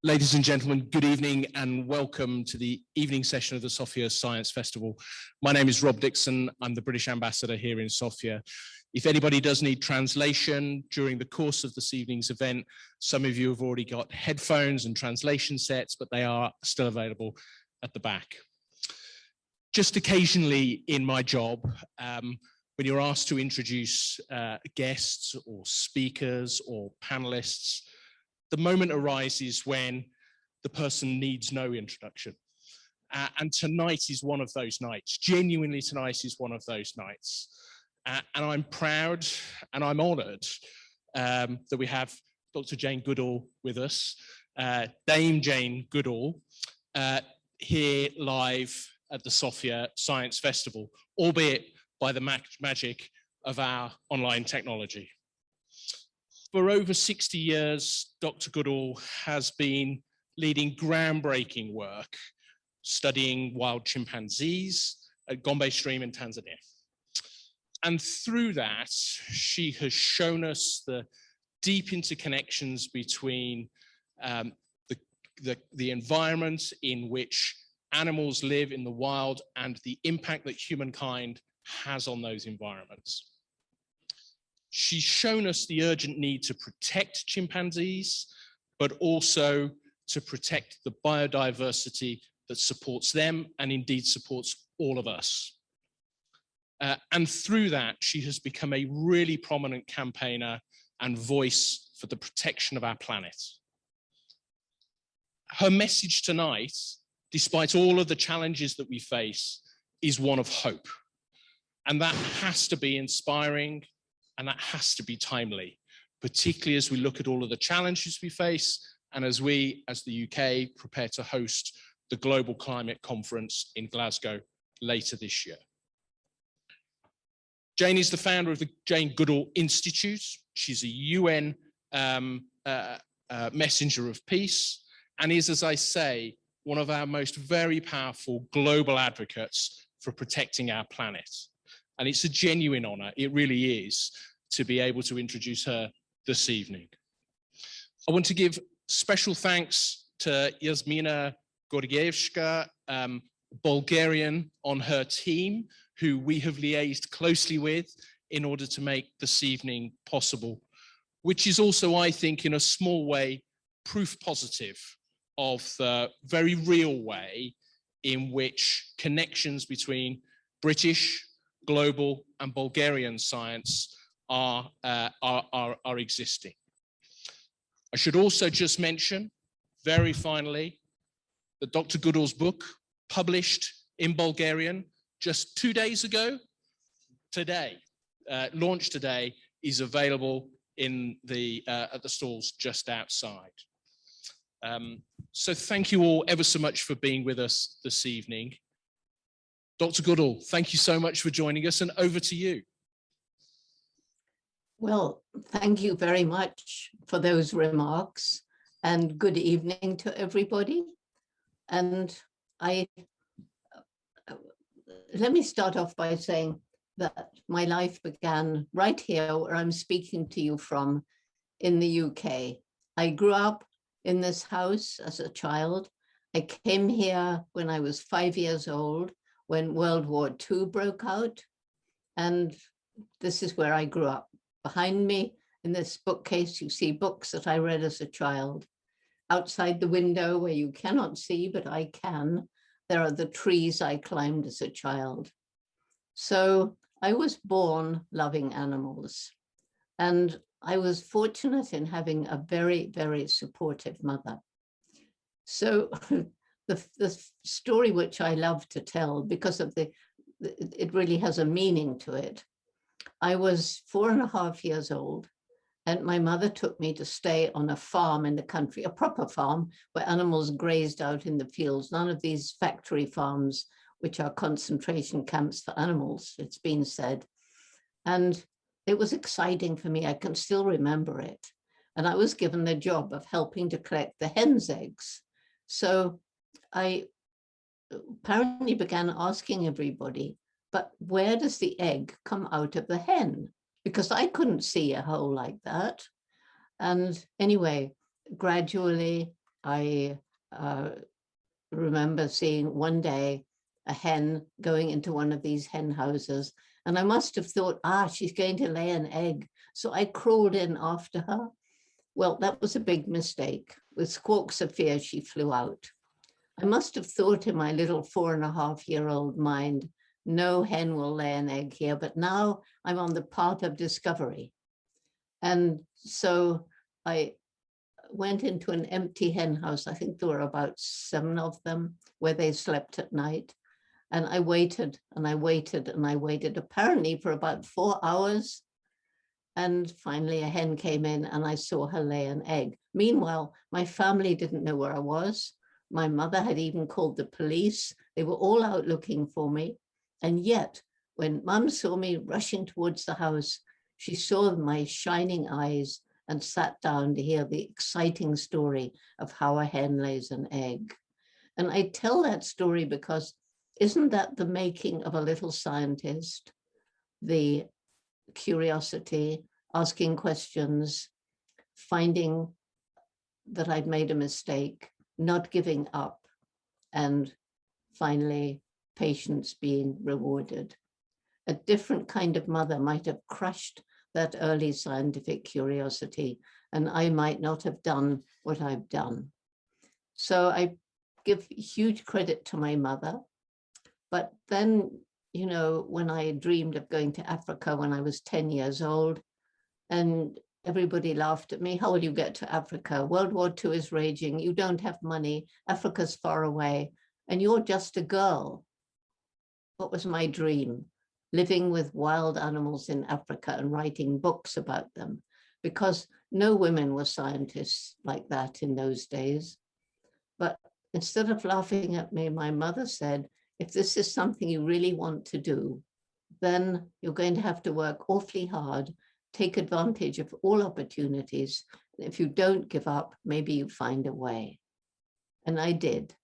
Ladies and gentlemen, good evening and welcome to the evening session of the Sofia Science Festival. My name is Rob Dixon. I'm the British Ambassador here in Sofia. If anybody does need translation during the course of this evening's event, some of you have already got headphones and translation sets, but they are still available at the back. Just occasionally in my job, when you're asked to introduce guests or speakers or panelists, the moment arises when the person needs no introduction. And tonight is one of those nights. Genuinely, tonight is one of those nights. And I'm proud and I'm honored that we have Dr. Jane Goodall with us, Dame Jane Goodall, here live at the Sofia Science Festival, albeit by the magic of our online technology. For over 60 years, Dr. Goodall has been leading groundbreaking work studying wild chimpanzees at Gombe stream in Tanzania. And through that, she has shown us the deep interconnections between the environment in which animals live in the wild and the impact that humankind has on those environments. She's shown us the urgent need to protect chimpanzees, but also to protect the biodiversity that supports them and indeed supports all of us. And through that, she has become a really prominent campaigner and voice for the protection of our planet. Her message tonight, despite all of the challenges that we face, is one of hope. And that has to be inspiring. And that has to be timely, particularly as we look at all of the challenges we face and as we, as the UK, prepare to host the Global Climate Conference in Glasgow later this year. Jane is the founder of the Jane Goodall Institute. She's a UN messenger of peace and is, as I say, one of our most very powerful global advocates for protecting our planet. And it's a genuine honor, it really is, to be able to introduce her this evening. I want to give special thanks to Yasmina Gorgievska, Bulgarian on her team, who we have liaised closely with in order to make this evening possible, which is also, I think, in a small way, proof positive of the very real way in which connections between British, global and Bulgarian science are existing. I should also just mention, very finally, that Dr. Goodall's book, published in Bulgarian just 2 days ago, launched today, is available in at the stalls just outside. So thank you all ever so much for being with us this evening. Dr. Goodall, thank you so much for joining us, and over to you. Well, thank you very much for those remarks, and good evening to everybody. And let me start off by saying that my life began right here where I'm speaking to you from in the UK. I grew up in this house as a child. I came here when I was 5 years old, when World War II broke out. And this is where I grew up. Behind me in this bookcase, you see books that I read as a child. Outside the window where you cannot see, but I can, there are the trees I climbed as a child. So I was born loving animals. And I was fortunate in having a very, very supportive mother. So the story which I love to tell, because of it really has a meaning to it. I was 4.5 years old, and my mother took me to stay on a farm in the country, a proper farm where animals grazed out in the fields, none of these factory farms, which are concentration camps for animals, it's been said. And it was exciting for me. I can still remember it. And I was given the job of helping to collect the hen's eggs. So I apparently began asking everybody, but where does the egg come out of the hen? Because I couldn't see a hole like that. And anyway, gradually I remember seeing one day a hen going into one of these hen houses, and I must have thought, she's going to lay an egg. So I crawled in after her. Well, that was a big mistake. With squawks of fear, she flew out. I must have thought in my little 4.5-year-old mind, no hen will lay an egg here, but now I'm on the path of discovery. And so I went into an empty hen house. I think there were about 7 of them where they slept at night. And I waited and I waited and I waited, apparently for about 4 hours. And finally a hen came in and I saw her lay an egg. Meanwhile, my family didn't know where I was. My mother had even called the police. They were all out looking for me. And yet, when Mum saw me rushing towards the house, she saw my shining eyes and sat down to hear the exciting story of how a hen lays an egg. And I tell that story because isn't that the making of a little scientist? The curiosity, asking questions, finding that I'd made a mistake, not giving up, and finally, patience being rewarded. A different kind of mother might have crushed that early scientific curiosity, and I might not have done what I've done. So I give huge credit to my mother. But then, you know, when I dreamed of going to Africa when I was 10 years old, and everybody laughed at me, how will you get to Africa? World War II is raging, you don't have money, Africa's far away, and you're just a girl. What was my dream? Living with wild animals in Africa and writing books about them, because no women were scientists like that in those days. But instead of laughing at me, my mother said, if this is something you really want to do, then you're going to have to work awfully hard, take advantage of all opportunities. If you don't give up, maybe you find a way. And I did.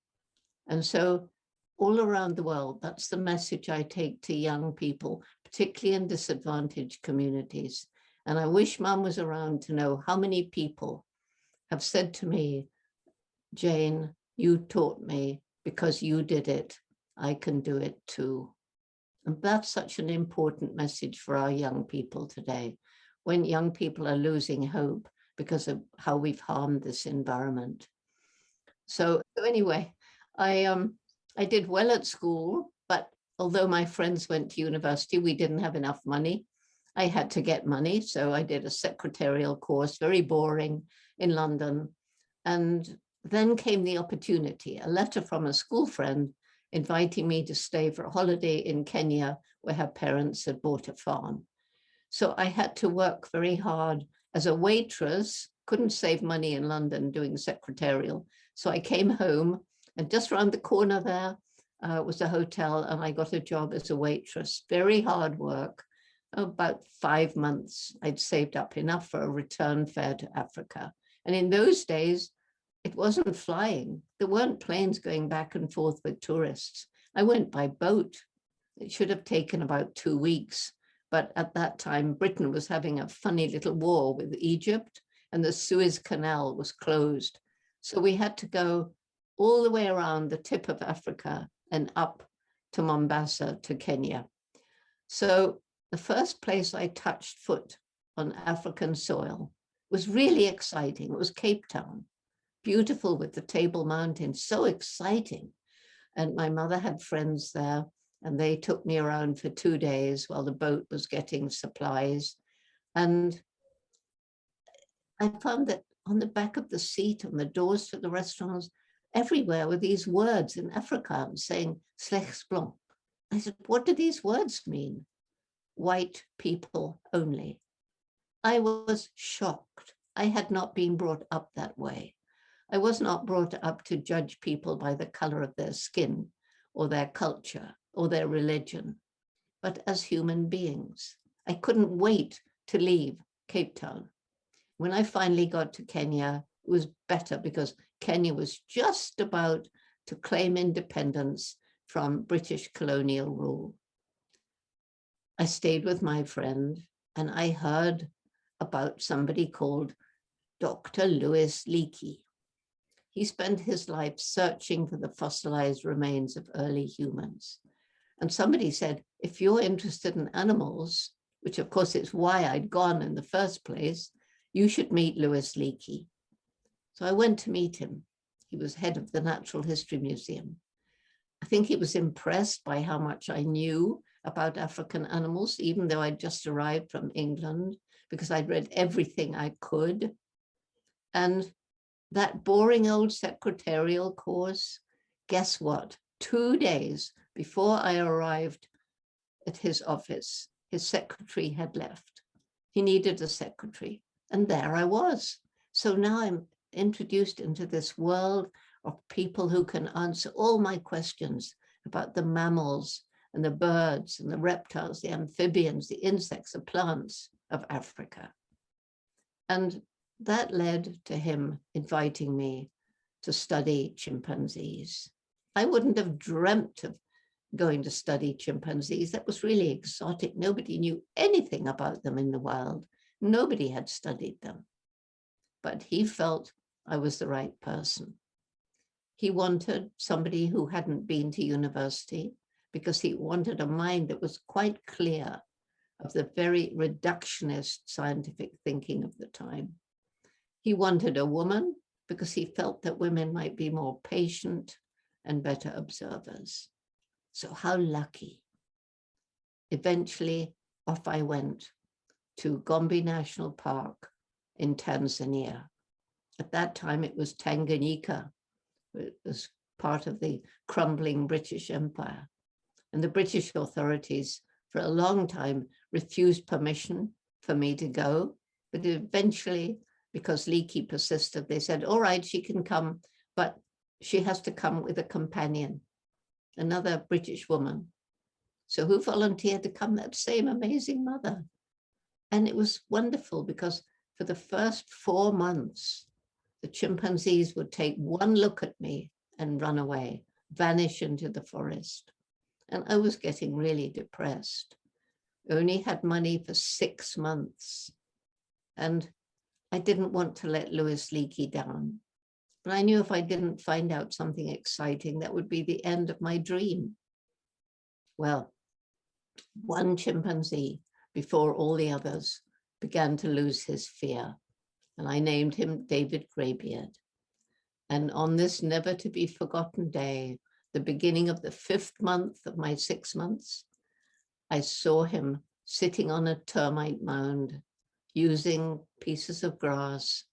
And so all around the world, that's the message I take to young people, particularly in disadvantaged communities. And I wish Mum was around to know how many people have said to me, Jane, you taught me because you did it. I can do it too. And that's such an important message for our young people today, when young people are losing hope because of how we've harmed this environment. So anyway, I did well at school, but although my friends went to university, we didn't have enough money. I had to get money, so I did a secretarial course, very boring, in London. And then came the opportunity, a letter from a school friend inviting me to stay for a holiday in Kenya, where her parents had bought a farm. So I had to work very hard as a waitress, couldn't save money in London doing secretarial. So I came home, and just around the corner there was a hotel, and I got a job as a waitress. Very hard work. About 5 months, I'd saved up enough for a return fare to Africa. And in those days, it wasn't flying. There weren't planes going back and forth with tourists. I went by boat. It should have taken about 2 weeks. But at that time, Britain was having a funny little war with Egypt, and the Suez Canal was closed. So we had to go all the way around the tip of Africa and up to Mombasa, to Kenya. So the first place I touched foot on African soil was really exciting. It was Cape Town, beautiful with the Table Mountains, so exciting. And my mother had friends there, and they took me around for 2 days while the boat was getting supplies. And I found that on the back of the seat, on the doors to the restaurants, everywhere were these words in Afrikaans saying, slechts blanc. I said, what do these words mean? White people only. I was shocked. I had not been brought up that way. I was not brought up to judge people by the color of their skin or their culture or their religion, but as human beings. I couldn't wait to leave Cape Town. When I finally got to Kenya, it was better because Kenya was just about to claim independence from British colonial rule. I stayed with my friend, and I heard about somebody called Dr. Louis Leakey. he spent his life searching for the fossilized remains of early humans. And somebody said, if you're interested in animals, which of course is why I'd gone in the first place, you should meet Louis Leakey. So I went to meet him. He was head of the Natural History Museum. I think he was impressed by how much I knew about African animals, even though I'd just arrived from England, because I'd read everything I could. And that boring old secretarial course, guess what? 2 days before I arrived at his office, his secretary had left. He needed a secretary, and there I was. So now I'm introduced into this world of people who can answer all my questions about the mammals and the birds and the reptiles, the amphibians, the insects, the plants of Africa. And that led to him inviting me to study chimpanzees. I wouldn't have dreamt of going to study chimpanzees. That was really exotic. Nobody knew anything about them in the wild. Nobody had studied them. But he felt I was the right person. He wanted somebody who hadn't been to university because he wanted a mind that was quite clear of the very reductionist scientific thinking of the time. He wanted a woman because he felt that women might be more patient and better observers. So how lucky. Eventually, off I went to Gombe National Park in Tanzania. At that time, it was Tanganyika. It was part of the crumbling British Empire. And the British authorities, for a long time, refused permission for me to go. But eventually, because Leakey persisted, they said, all right, she can come, but she has to come with a companion, another British woman. So who volunteered to come? That same amazing mother. And it was wonderful because for the first 4 months, the chimpanzees would take one look at me and run away, vanish into the forest. And I was getting really depressed. I only had money for 6 months. And I didn't want to let Louis Leakey down. But I knew if I didn't find out something exciting, that would be the end of my dream. Well, one chimpanzee, before all the others, began to lose his fear. And I named him David Greybeard. And on this never to be forgotten day, the beginning of the 5th month of my 6 months, I saw him sitting on a termite mound, using pieces of grass,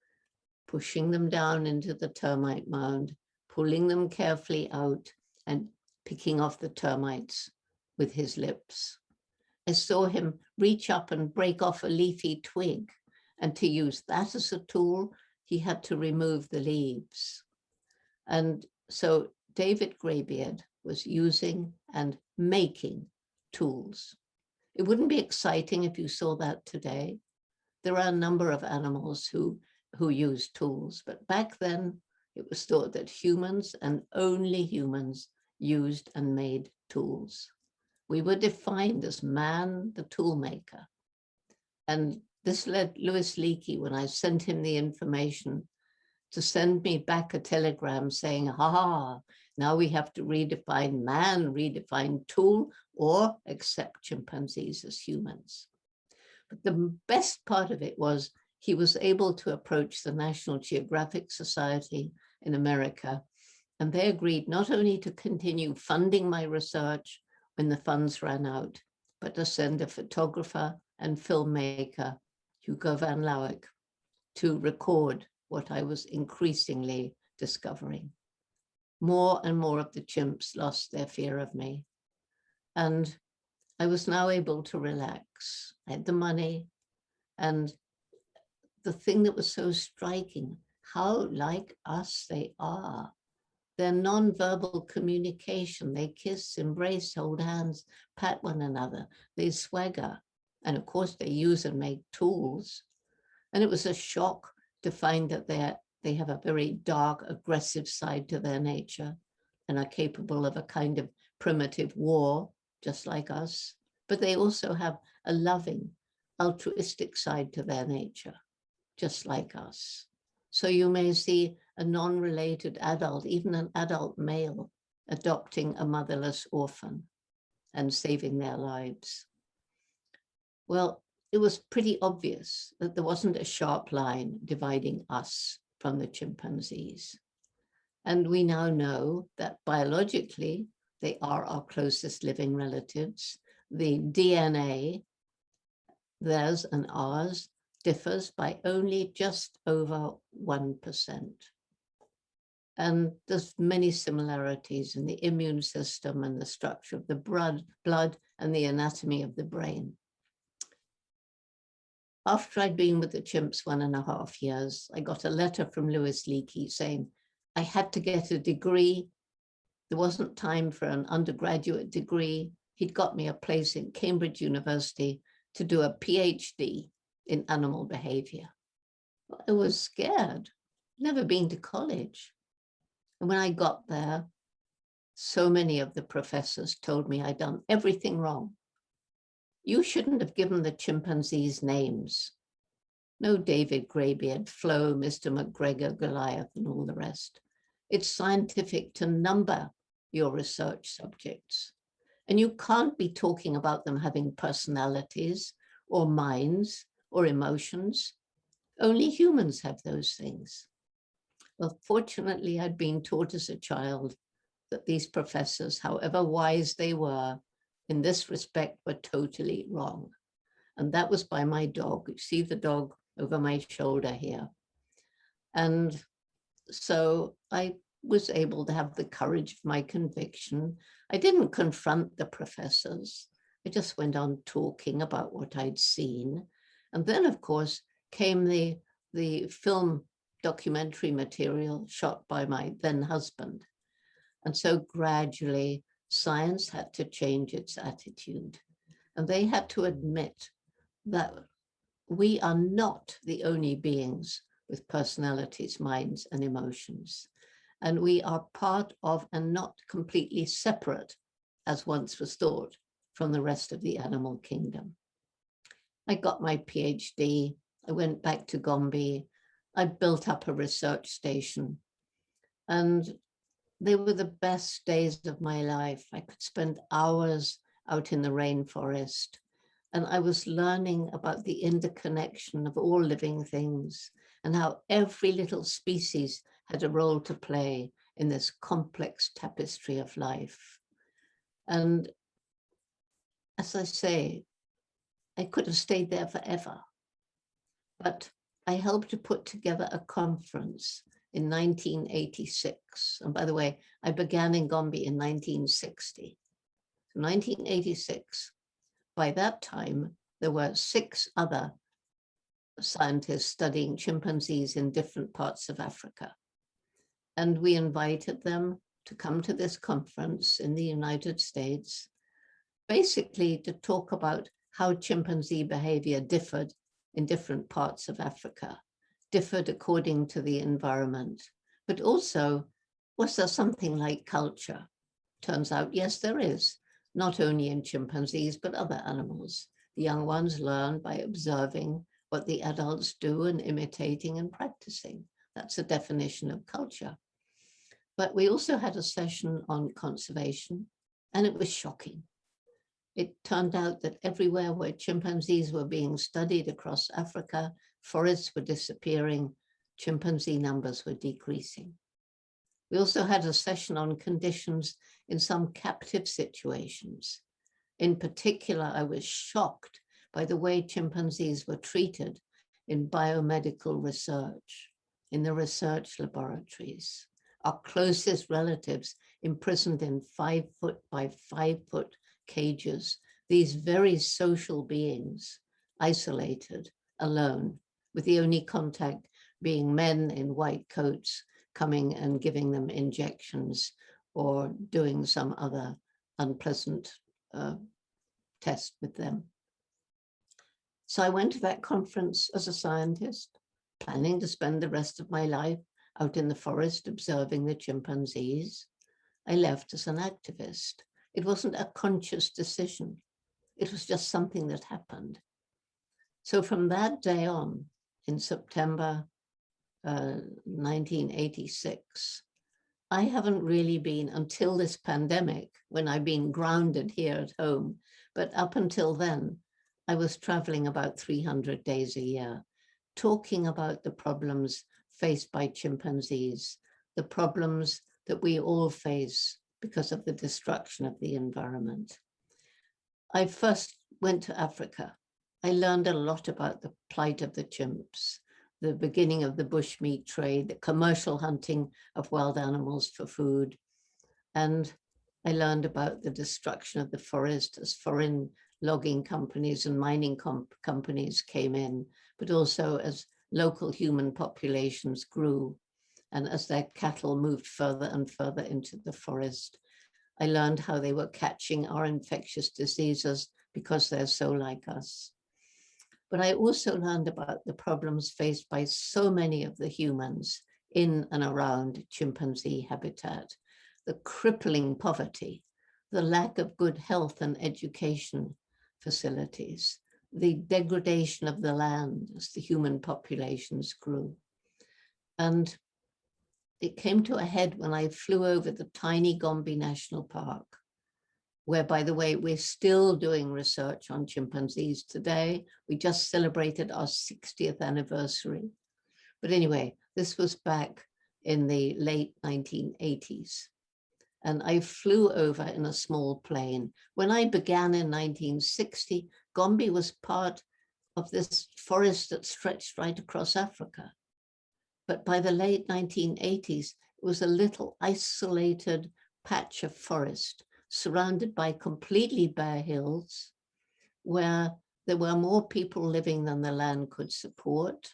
pushing them down into the termite mound, pulling them carefully out and picking off the termites with his lips. I saw him reach up and break off a leafy twig, and to use that as a tool, he had to remove the leaves. And so David Greybeard was using and making tools. It wouldn't be exciting if you saw that today. There are a number of animals who use tools, but back then it was thought that humans and only humans used and made tools. We were defined as man, the tool maker. And this led Louis Leakey, when I sent him the information, to send me back a telegram saying, now we have to redefine man, redefine tool, or accept chimpanzees as humans. But the best part of it was he was able to approach the National Geographic Society in America, and they agreed not only to continue funding my research when the funds ran out, but to send a photographer and filmmaker, Hugo van Lauwijk, to record what I was increasingly discovering. More and more of the chimps lost their fear of me. And I was now able to relax. I had the money. And the thing that was so striking, how like us they are. Their non-verbal communication, they kiss, embrace, hold hands, pat one another, they swagger. And of course they use and make tools. And it was a shock to find that they have a very dark, aggressive side to their nature and are capable of a kind of primitive war, just like us. But they also have a loving, altruistic side to their nature, just like us. So you may see a non-related adult, even an adult male, adopting a motherless orphan and saving their lives. Well, it was pretty obvious that there wasn't a sharp line dividing us from the chimpanzees. And we now know that biologically, they are our closest living relatives. The DNA, theirs and ours, differs by only just over 1%. And there's many similarities in the immune system and the structure of the blood and the anatomy of the brain. After I'd been with the chimps 1.5 years, I got a letter from Louis Leakey saying I had to get a degree. There wasn't time for an undergraduate degree. He'd got me a place in Cambridge University to do a PhD in animal behavior. I was scared, never been to college. And when I got there, so many of the professors told me I'd done everything wrong. You shouldn't have given the chimpanzees names. No David Greybeard, Flo, Mr. McGregor, Goliath, and all the rest. It's scientific to number your research subjects. And you can't be talking about them having personalities or minds or emotions. Only humans have those things. Well, fortunately, I'd been taught as a child that these professors, however wise they were, in this respect, were totally wrong. And that was by my dog. You see the dog over my shoulder here. And so I was able to have the courage of my conviction. I didn't confront the professors. I just went on talking about what I'd seen. And then, of course, came the film documentary material shot by my then husband. And so gradually, science had to change its attitude. And they had to admit that we are not the only beings with personalities, minds, and emotions. And we are part of and not completely separate, as once was thought, from the rest of the animal kingdom. I got my PhD. I went back to Gombe. I built up a research station. And they were the best days of my life. I could spend hours out in the rainforest. And I was learning about the interconnection of all living things and how every little species had a role to play in this complex tapestry of life. And as I say, I could have stayed there forever. But I helped to put together a conference in 1986. And by the way, I began in Gombe in 1960. So 1986, by that time, there were 6 other scientists studying chimpanzees in different parts of Africa. And we invited them to come to this conference in the United States, basically to talk about how chimpanzee behavior differed in different parts of Africa, differed according to the environment, but also, was there something like culture? Turns out, yes, there is, not only in chimpanzees, but other animals. The young ones learn by observing what the adults do and imitating and practicing. That's a definition of culture. But we also had a session on conservation, and it was shocking. It turned out that everywhere where chimpanzees were being studied across Africa, forests were disappearing, chimpanzee numbers were decreasing. We also had a session on conditions in some captive situations. In particular, I was shocked by the way chimpanzees were treated in biomedical research, in the research laboratories. Our closest relatives imprisoned in 5-foot by 5-foot cages, these very social beings, isolated, alone, with the only contact being men in white coats coming and giving them injections or doing some other unpleasant test with them. So I went to that conference as a scientist, planning to spend the rest of my life out in the forest observing the chimpanzees. I left as an activist. It wasn't a conscious decision. It was just something that happened. So from that day on, in September 1986. I haven't really been, until this pandemic, when I've been grounded here at home, but up until then, I was traveling about 300 days a year, talking about the problems faced by chimpanzees, the problems that we all face because of the destruction of the environment. I first went to Africa. I learned a lot about the plight of the chimps, the beginning of the bushmeat trade, the commercial hunting of wild animals for food. And I learned about the destruction of the forest as foreign logging companies and mining companies came in, but also as local human populations grew and as their cattle moved further and further into the forest. I learned how they were catching our infectious diseases because they're so like us. But I also learned about the problems faced by so many of the humans in and around chimpanzee habitat, the crippling poverty, the lack of good health and education facilities, the degradation of the land as the human populations grew. And it came to a head when I flew over the tiny Gombe National Park, where, by the way, we're still doing research on chimpanzees today. We just celebrated our 60th anniversary. But anyway, this was back in the late 1980s. And I flew over in a small plane. When I began in 1960, Gombe was part of this forest that stretched right across Africa. But by the late 1980s, it was a little isolated patch of forest surrounded by completely bare hills, where there were more people living than the land could support,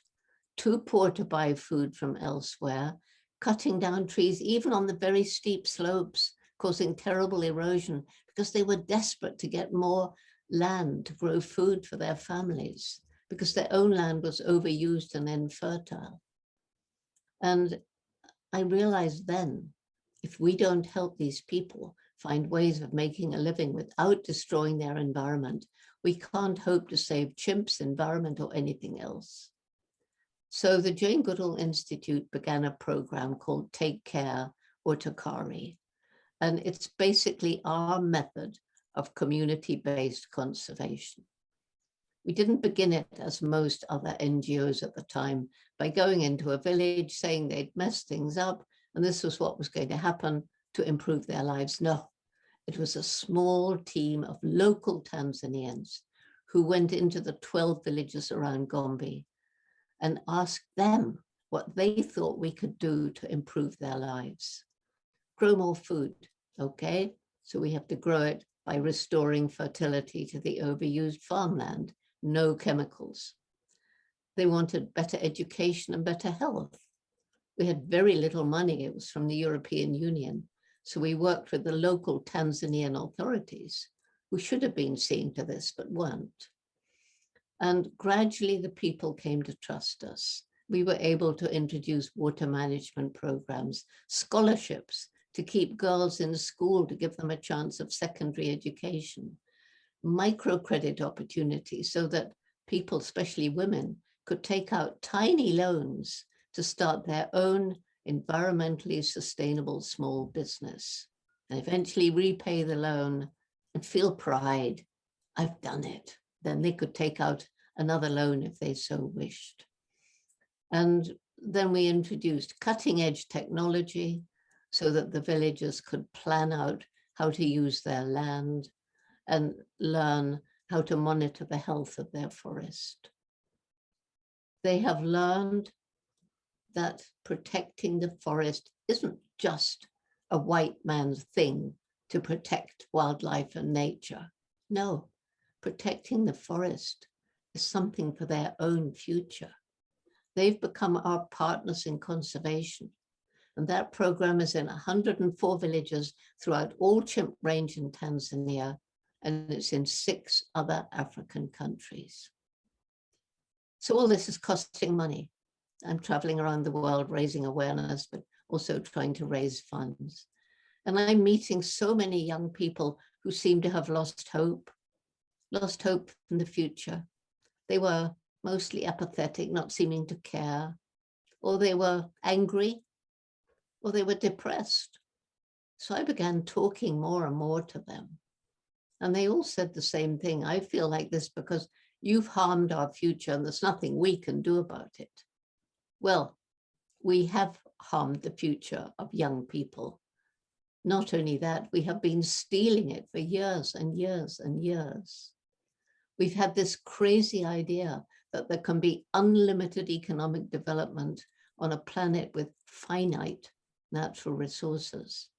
too poor to buy food from elsewhere, cutting down trees, even on the very steep slopes, causing terrible erosion because they were desperate to get more land to grow food for their families because their own land was overused and infertile. And I realized then, if we don't help these people find ways of making a living without destroying their environment, we can't hope to save chimps, environment, or anything else. So the Jane Goodall Institute began a program called Take Care or Takari. And it's basically our method of community-based conservation. We didn't begin it as most other NGOs at the time by going into a village saying they'd messed things up and this was what was going to happen to improve their lives. No, it was a small team of local Tanzanians who went into the 12 villages around Gombe and asked them what they thought we could do to improve their lives. Grow more food, okay? So we have to grow it by restoring fertility to the overused farmland, no chemicals. They wanted better education and better health. We had very little money. It was from the European Union. So we worked with the local Tanzanian authorities who should have been seeing to this, but weren't. And gradually the people came to trust us. We were able to introduce water management programs, scholarships to keep girls in school, to give them a chance of secondary education, microcredit opportunities so that people, especially women, could take out tiny loans to start their own environmentally sustainable small business and eventually repay the loan and feel pride. I've done it. Then they could take out another loan if they so wished. And then we introduced cutting edge technology so that the villagers could plan out how to use their land and learn how to monitor the health of their forest. They have learned that protecting the forest isn't just a white man's thing to protect wildlife and nature. No, protecting the forest is something for their own future. They've become our partners in conservation. And that program is in 104 villages throughout all chimp range in Tanzania, and it's in 6 other African countries. So all this is costing money. I'm traveling around the world raising awareness, but also trying to raise funds. And I'm meeting so many young people who seem to have lost hope in the future. They were mostly apathetic, not seeming to care. or they were angry, or they were depressed. So I began talking more and more to them. And they all said the same thing. I feel like this because you've harmed our future and there's nothing we can do about it. Well, we have harmed the future of young people. Not only that, we have been stealing it for years and years and years. We've had this crazy idea that there can be unlimited economic development on a planet with finite natural resources.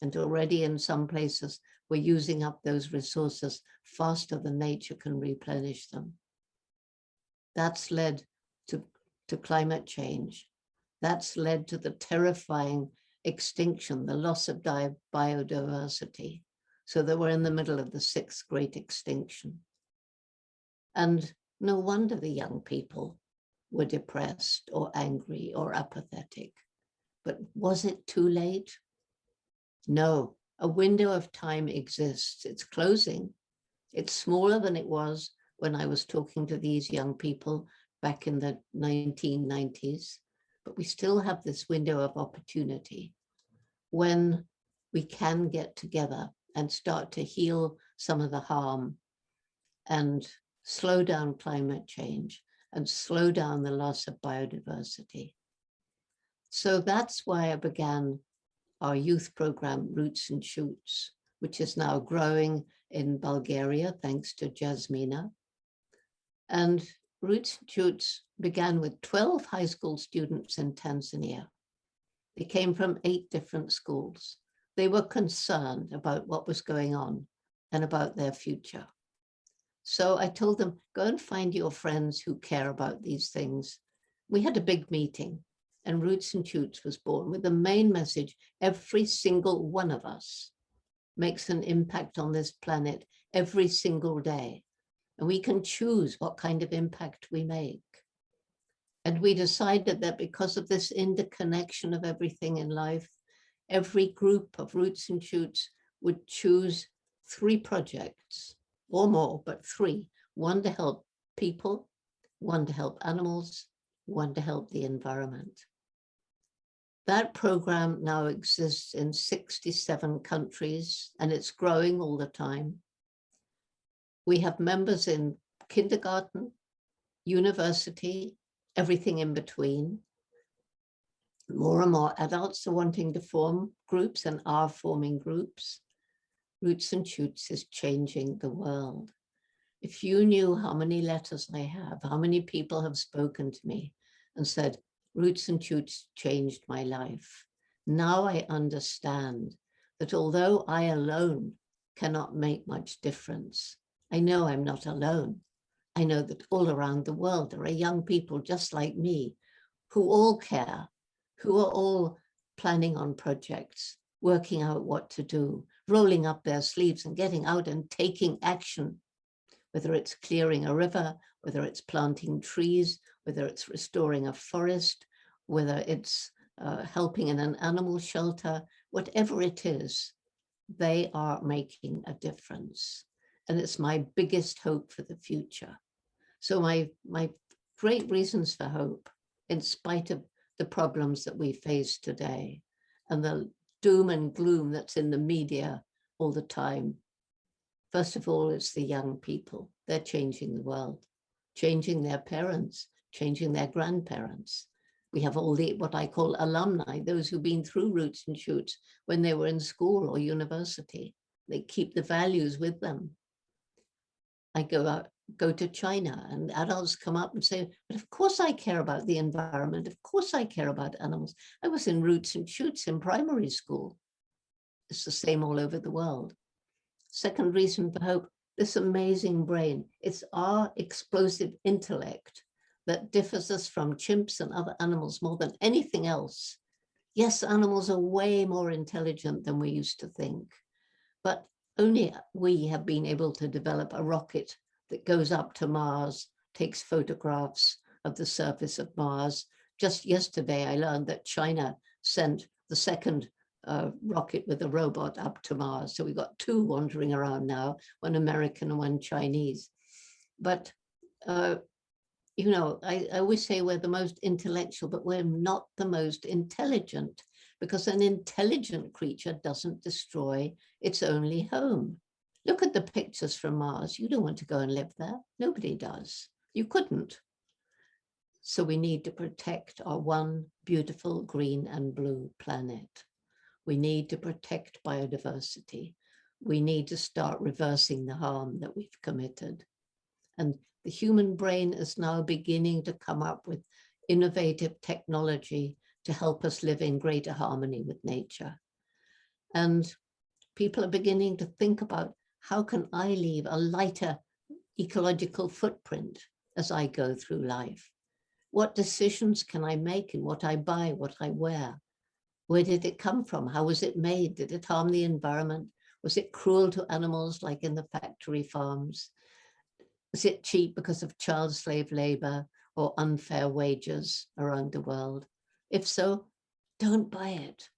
And already in some places, we're using up those resources faster than nature can replenish them. That's led to climate change. That's led to the terrifying extinction, the loss of biodiversity, so that we're in the middle of the 6th great extinction. And no wonder the young people were depressed or angry or apathetic. But was it too late? No, a window of time exists. It's closing. It's smaller than it was when I was talking to these young people back in the 1990s. But we still have this window of opportunity when we can get together and start to heal some of the harm and slow down climate change and slow down the loss of biodiversity. So that's why I began our youth program, Roots and Shoots, which is now growing in Bulgaria, thanks to Jasmina. And Roots and Shoots began with 12 high school students in Tanzania. They came from 8 different schools. They were concerned about what was going on and about their future. So I told them, go and find your friends who care about these things. We had a big meeting, and Roots and Shoots was born with the main message: every single one of us makes an impact on this planet every single day. And we can choose what kind of impact we make. And we decided that because of this interconnection of everything in life, every group of Roots and Shoots would choose 3 projects or more, but 3, one to help people, one to help animals, one to help the environment. That program now exists in 67 countries, and it's growing all the time. We have members in kindergarten, university, everything in between. More and more adults are wanting to form groups and are forming groups. Roots and Shoots is changing the world. If you knew how many letters I have, how many people have spoken to me and said, Roots and Shoots changed my life. Now I understand that although I alone cannot make much difference, I know I'm not alone. I know that all around the world, there are young people just like me who all care, who are all planning on projects, working out what to do, rolling up their sleeves and getting out and taking action, whether it's clearing a river, whether it's planting trees, whether it's restoring a forest, whether it's helping in an animal shelter, whatever it is, they are making a difference. And it's my biggest hope for the future. So my great reasons for hope, in spite of the problems that we face today and the doom and gloom that's in the media all the time. First of all, it's the young people. They're changing the world, changing their parents, changing their grandparents. We have all the, what I call alumni, those who've been through Roots and Shoots when they were in school or university. They keep the values with them. I go to China and adults come up and say, but of course I care about the environment. Of course I care about animals. I was in Roots and Shoots in primary school. It's the same all over the world. Second reason for hope, this amazing brain. It's our explosive intellect that differs us from chimps and other animals more than anything else. Yes, animals are way more intelligent than we used to think, but only we have been able to develop a rocket that goes up to Mars, takes photographs of the surface of Mars. Just yesterday, I learned that China sent the second rocket with a robot up to Mars. So we've got 2 wandering around now, one American and one Chinese. But You know, I always say we're the most intellectual, but we're not the most intelligent, because an intelligent creature doesn't destroy its only home. Look at the pictures from Mars. You don't want to go and live there. Nobody does. You couldn't. So we need to protect our one beautiful green and blue planet. We need to protect biodiversity. We need to start reversing the harm that we've committed. And the human brain is now beginning to come up with innovative technology to help us live in greater harmony with nature. And people are beginning to think about, how can I leave a lighter ecological footprint as I go through life? What decisions can I make in what I buy, what I wear? Where did it come from? How was it made? Did it harm the environment? Was it cruel to animals like in the factory farms? Was it cheap because of child slave labor or unfair wages around the world? If so, don't buy it.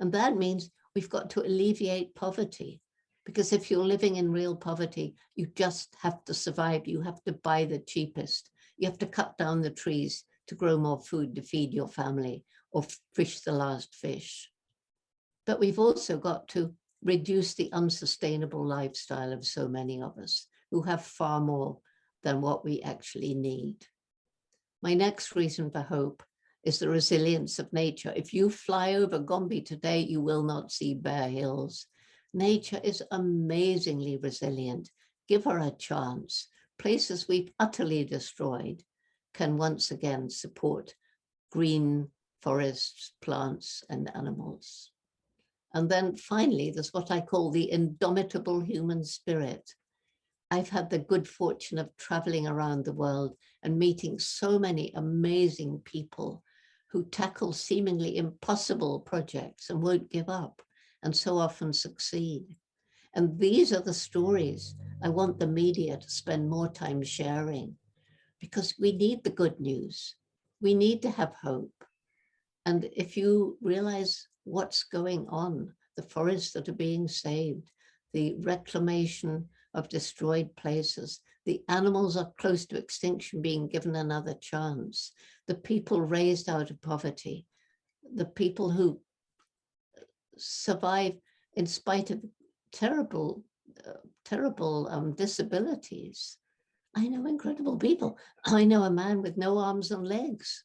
And that means we've got to alleviate poverty, because if you're living in real poverty, you just have to survive. You have to buy the cheapest. You have to cut down the trees to grow more food to feed your family, or fish the last fish. But we've also got to reduce the unsustainable lifestyle of so many of us who have far more than what we actually need. My next reason for hope is the resilience of nature. If you fly over Gombe today, you will not see bare hills. Nature is amazingly resilient. Give her a chance. Places we've utterly destroyed can once again support green forests, plants, and animals. And then finally, there's what I call the indomitable human spirit. I've had the good fortune of traveling around the world and meeting so many amazing people who tackle seemingly impossible projects and won't give up, and so often succeed. And these are the stories I want the media to spend more time sharing, because we need the good news. We need to have hope. And if you realize what's going on, the forests that are being saved, the reclamation of destroyed places, the animals are close to extinction being given another chance, the people raised out of poverty, the people who survive in spite of terrible disabilities. I know incredible people. I know a man with no arms and legs.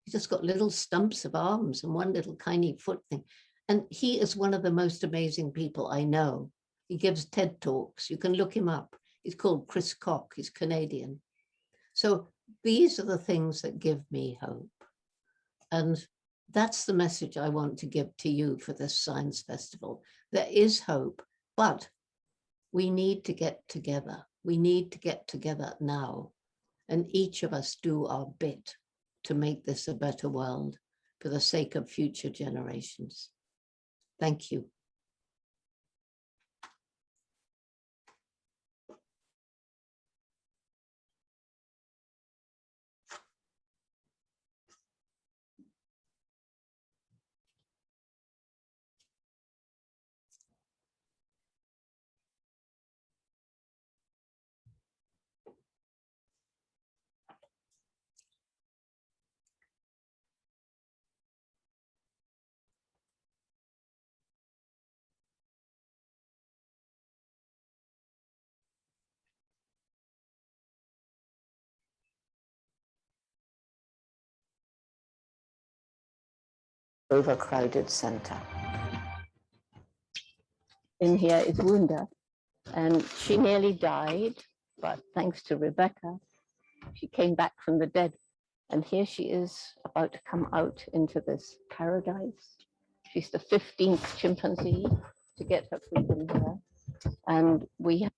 He's just got little stumps of arms and one little tiny foot thing. And he is one of the most amazing people I know. He gives TED Talks. You can look him up. He's called Chris Koch. He's Canadian. So these are the things that give me hope. And that's the message I want to give to you for this science festival. There is hope, but we need to get together. We need to get together now, and each of us do our bit to make this a better world for the sake of future generations. Thank you. Overcrowded center. In here is Wunda, and she nearly died, but thanks to Rebecca, she came back from the dead. And here she is about to come out into this paradise. She's the 15th chimpanzee to get her freedom here. And we have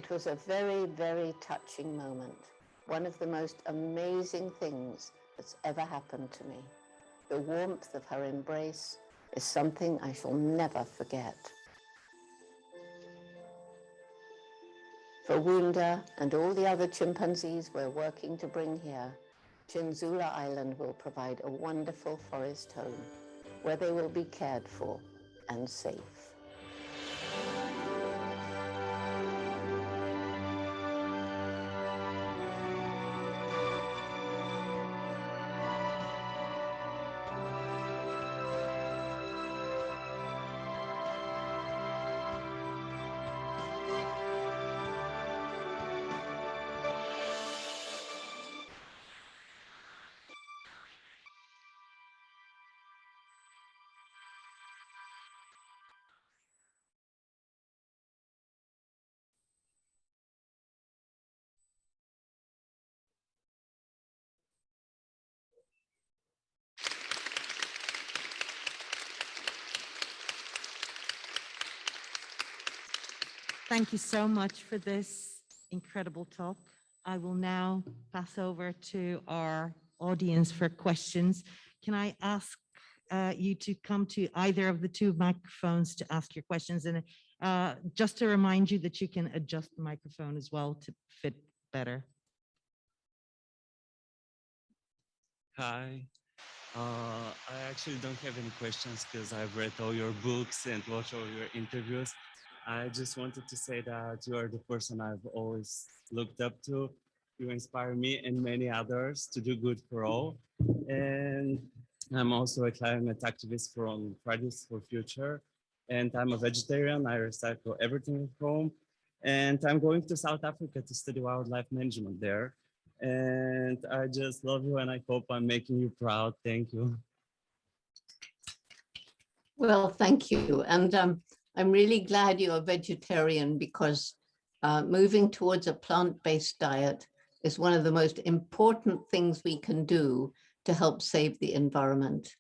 It was a very, very touching moment. One of the most amazing things that's ever happened to me. The warmth of her embrace is something I shall never forget. For Wunda and all the other chimpanzees we're working to bring here, Chinzula Island will provide a wonderful forest home where they will be cared for and safe. Thank you so much for this incredible talk. I will now pass over to our audience for questions. Can I ask you to come to either of the two microphones to ask your questions? And just to remind you that you can adjust the microphone as well to fit better. Hi. I actually don't have any questions because I've read all your books and watched all your interviews. I just wanted to say that you are the person I've always looked up to. You inspire me and many others to do good for all. And I'm also a climate activist from Fridays for Future. And I'm a vegetarian. I recycle everything at home. And I'm going to South Africa to study wildlife management there. And I just love you and I hope I'm making you proud. Thank you. Well, thank you. And I'm really glad you're a vegetarian because moving towards a plant-based diet is one of the most important things we can do to help save the environment.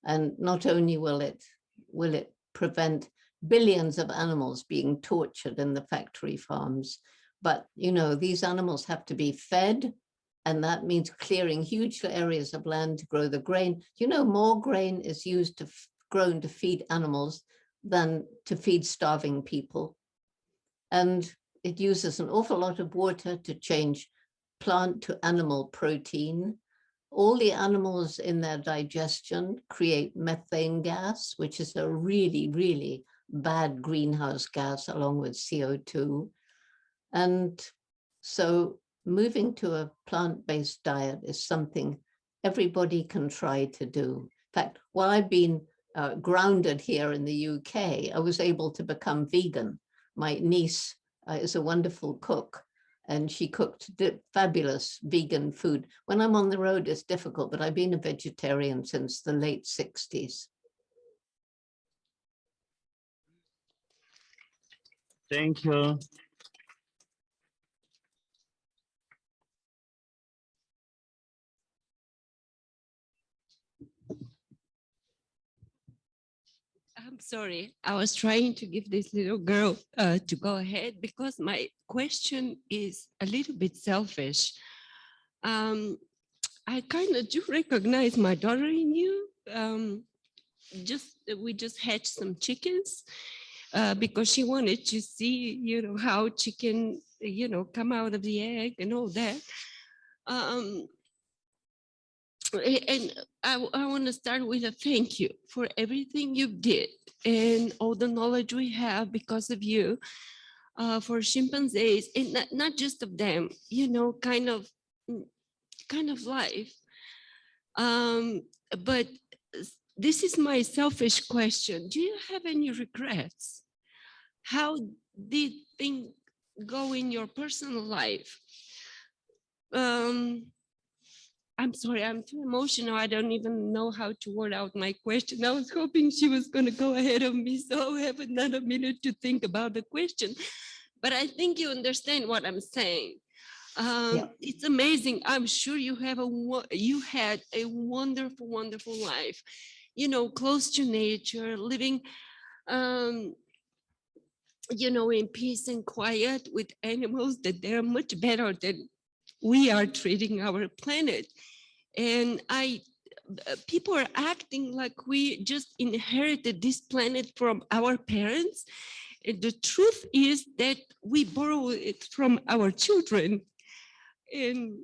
And not only will it prevent billions of animals being tortured in the factory farms, but you know, these animals have to be fed, and that means clearing huge areas of land to grow the grain. You know, more grain is used to grown to feed animals than to feed starving people. And it uses an awful lot of water to change plant to animal protein. All the animals in their digestion create methane gas, which is a really, really bad greenhouse gas along with CO2. And so moving to a plant-based diet is something everybody can try to do. In fact, while I've been grounded here in the UK, I was able to become vegan. My niece is a wonderful cook, and she cooked fabulous vegan food. When I'm on the road, it's difficult, but I've been a vegetarian since the late 60s. Thank you. I'm sorry, I was trying to give this little girl to go ahead because my question is a little bit selfish. I kind of do recognize my daughter in you. We just hatched some chickens because she wanted to see, you know, how chicken, you know, come out of the egg and all that. And I want to start with a thank you for everything you did and all the knowledge we have because of you for chimpanzees, and not just of them, you know, kind of life. But this is my selfish question. Do you have any regrets? How did things go in your personal life? I'm sorry, I'm too emotional. I don't even know how to word out my question. I was hoping she was going to go ahead of me, so I have another minute to think about the question. But I think you understand what I'm saying. Yeah. It's amazing. I'm sure you had a wonderful, wonderful life. You know, close to nature, living you know, in peace and quiet with animals, that they're much better than we are treating our planet. And people are acting like we just inherited this planet from our parents. And the truth is that we borrow it from our children. And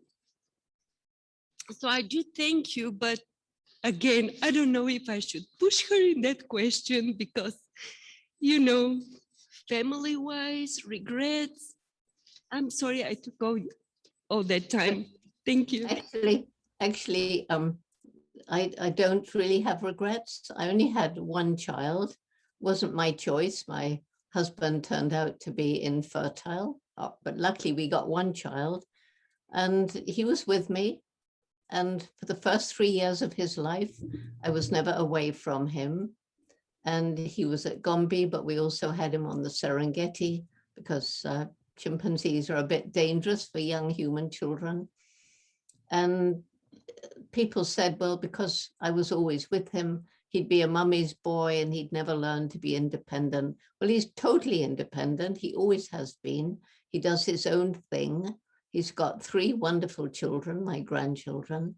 so I do thank you, but again, I don't know if I should push her in that question because, you know, family-wise, regrets. I'm sorry I took all that time. Thank you. Actually, I don't really have regrets. I only had one child. Wasn't my choice. My husband turned out to be infertile, but luckily we got one child, and he was with me. And for the first 3 years of his life, I was never away from him. And he was at Gombe, but we also had him on the Serengeti because chimpanzees are a bit dangerous for young human children. And people said, well, because I was always with him, he'd be a mummy's boy and he'd never learn to be independent. Well, he's totally independent. He always has been. He does his own thing. He's got 3 wonderful children, my grandchildren.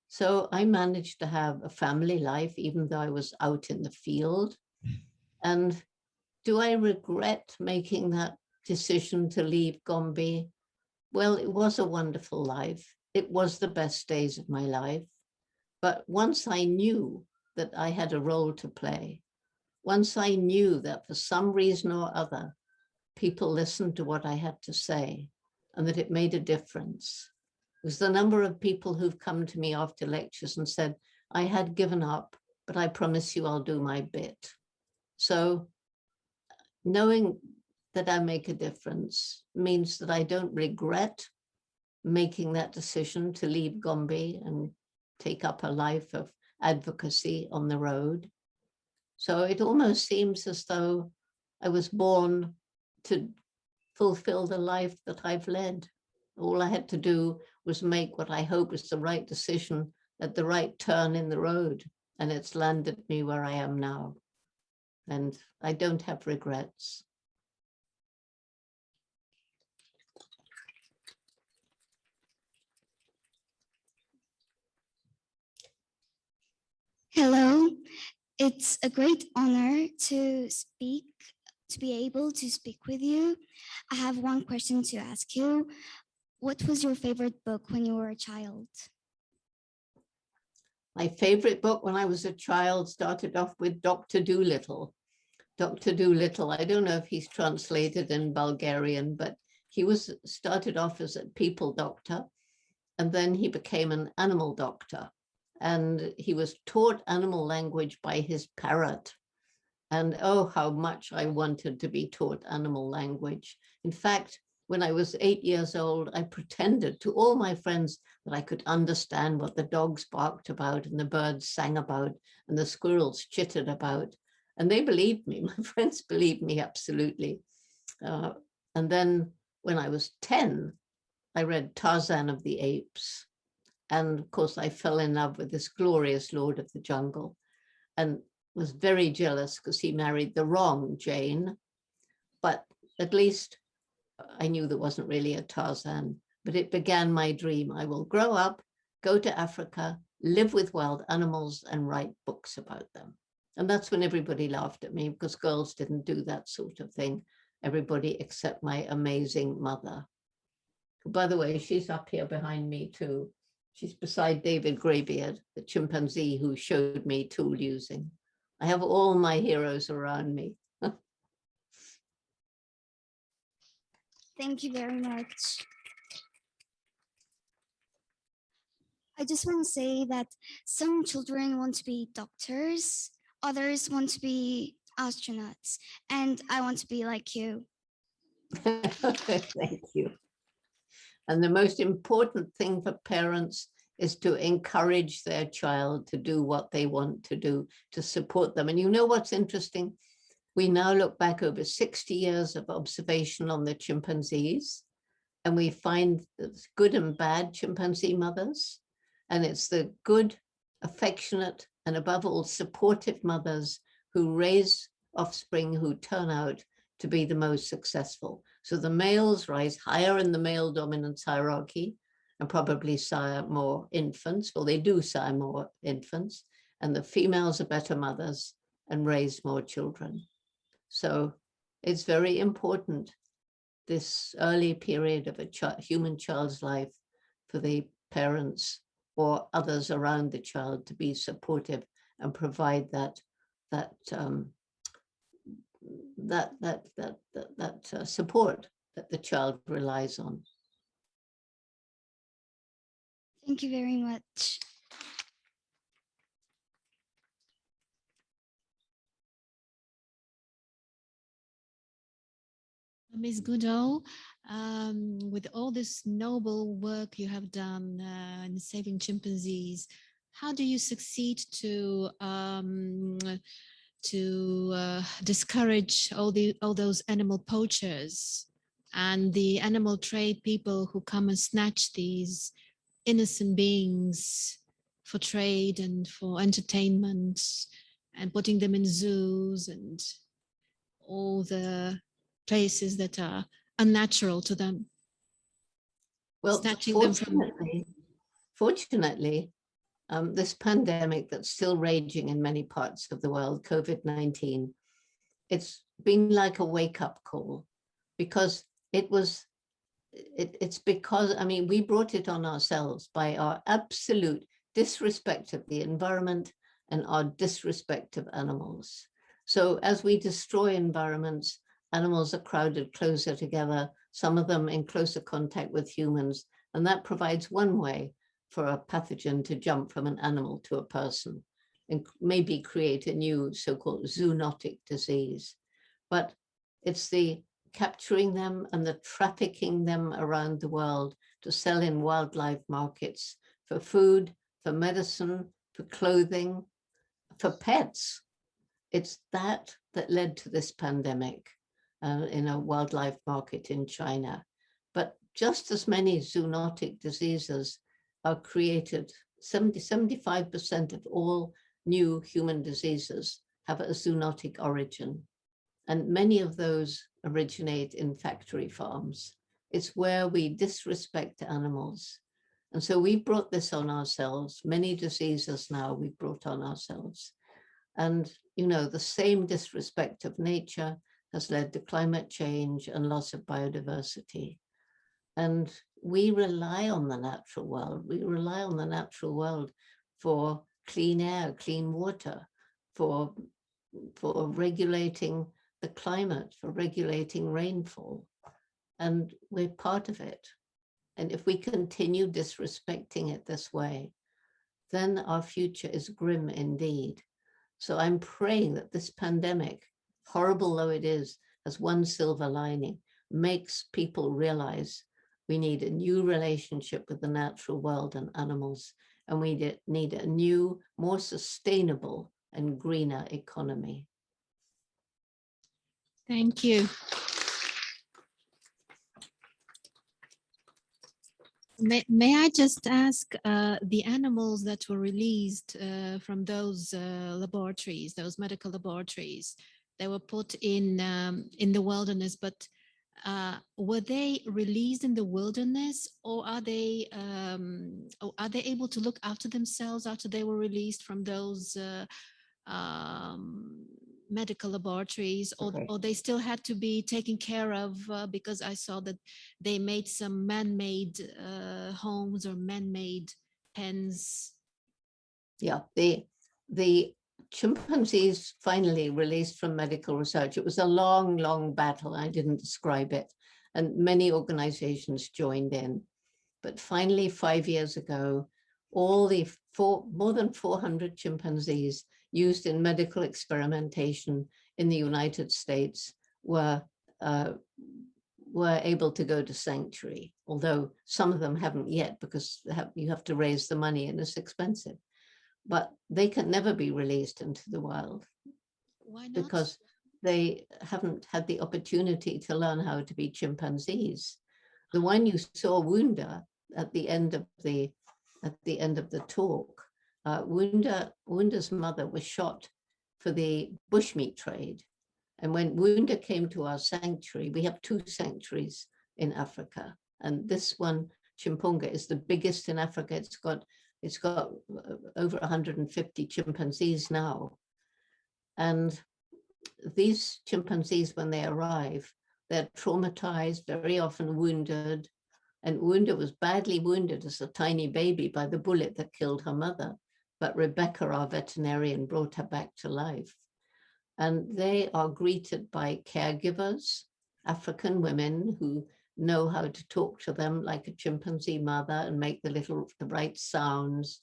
So I managed to have a family life, even though I was out in the field. And do I regret making that decision to leave Gombe? Well, it was a wonderful life. It was the best days of my life. But once I knew that I had a role to play, once I knew that for some reason or other, people listened to what I had to say and that it made a difference. It was the number of people who've come to me after lectures and said, I had given up, but I promise you I'll do my bit. So knowing that I make a difference means that I don't regret making that decision to leave Gombe and take up a life of advocacy on the road. So it almost seems as though I was born to fulfill the life that I've led. All I had to do was make what I hope is the right decision at the right turn in the road, and it's landed me where I am now. And I don't have regrets. Hello, it's a great honor to be able to speak with you. I have one question to ask you. What was your favorite book when you were a child? My favorite book when I was a child started off with Dr. Dolittle. Dr. Dolittle, I don't know if he's translated in Bulgarian, but he started off as a people doctor, and then he became an animal doctor. And he was taught animal language by his parrot. And oh, how much I wanted to be taught animal language. In fact, when I was 8 years old, I pretended to all my friends that I could understand what the dogs barked about and the birds sang about and the squirrels chittered about. And they believed me. My friends believed me absolutely. And then when I was 10, I read Tarzan of the Apes. And of course, I fell in love with this glorious Lord of the Jungle and was very jealous because he married the wrong Jane. But at least I knew there wasn't really a Tarzan, but it began my dream. I will grow up, go to Africa, live with wild animals and write books about them. And that's when everybody laughed at me because girls didn't do that sort of thing. Everybody except my amazing mother. By the way, she's up here behind me too. She's beside David Greybeard, the chimpanzee who showed me tool using. I have all my heroes around me. Thank you very much. I just want to say that some children want to be doctors, others want to be astronauts, and I want to be like you. Thank you. And the most important thing for parents is to encourage their child to do what they want to do, to support them. And you know what's interesting? We now look back over 60 years of observation on the chimpanzees, and we find there's good and bad chimpanzee mothers. And it's the good, affectionate, and above all, supportive mothers who raise offspring who turn out to be the most successful. So the males rise higher in the male dominance hierarchy and probably sire more infants, or they do sire more infants, and the females are better mothers and raise more children. So it's very important, this early period of a human child's life, for the parents or others around the child to be supportive and provide that support that the child relies on. Thank you very much. Ms. Goodall, with all this noble work you have done in saving chimpanzees, how do you succeed to discourage all those animal poachers and the animal trade people who come and snatch these innocent beings for trade and for entertainment, and putting them in zoos and all the places that are unnatural to them? Well, snatching them from... Fortunately, this pandemic that's still raging in many parts of the world, COVID-19, it's been like a wake-up call, because it's because, I mean, we brought it on ourselves by our absolute disrespect of the environment and our disrespect of animals. So as we destroy environments, animals are crowded closer together, some of them in closer contact with humans, and that provides one way for a pathogen to jump from an animal to a person and maybe create a new so-called zoonotic disease. But it's the capturing them and the trafficking them around the world to sell in wildlife markets for food, for medicine, for clothing, for pets. It's that led to this pandemic in a wildlife market in China. But just as many zoonotic diseases are created, 75% of all new human diseases have a zoonotic origin. And many of those originate in factory farms. It's where we disrespect animals. And so we brought this on ourselves. Many diseases now we've brought on ourselves. And, you know, the same disrespect of nature has led to climate change and loss of biodiversity. And we rely on the natural world. We rely on the natural world for clean air, clean water, for regulating the climate, for regulating rainfall. And we're part of it. And if we continue disrespecting it this way, then our future is grim indeed. So I'm praying that this pandemic, horrible though it is, has one silver lining, makes people realize we need a new relationship with the natural world and animals, and we need a new, more sustainable and greener economy. Thank you. May I just ask, the animals that were released from those laboratories, those medical laboratories, they were put in the wilderness, but were they released in the wilderness, or are they able to look after themselves after they were released from those medical laboratories, or they still had to be taken care of because I saw that they made some man-made homes or man-made pens? Yeah, the chimpanzees finally released from medical research. It was a long, long battle. I didn't describe it, and many organizations joined in. But finally, 5 years ago, all the more than 400 chimpanzees used in medical experimentation in the United States were able to go to sanctuary, although some of them haven't yet, because you have to raise the money and it's expensive. But they can never be released into the wild. Why not? Because they haven't had the opportunity to learn how to be chimpanzees. The one you saw, Wunda, at the end of the talk, Wunda's mother was shot for the bushmeat trade, And when Wunda came to our sanctuary, we have 2 sanctuaries in Africa. And this one, Chimpunga, is the biggest in Africa. It's got over 150 chimpanzees now. And these chimpanzees, when they arrive, they're traumatized, very often wounded. And Wunda was badly wounded as a tiny baby by the bullet that killed her mother. But Rebecca, our veterinarian, brought her back to life. And they are greeted by caregivers, African women who know how to talk to them like a chimpanzee mother and make the right sounds.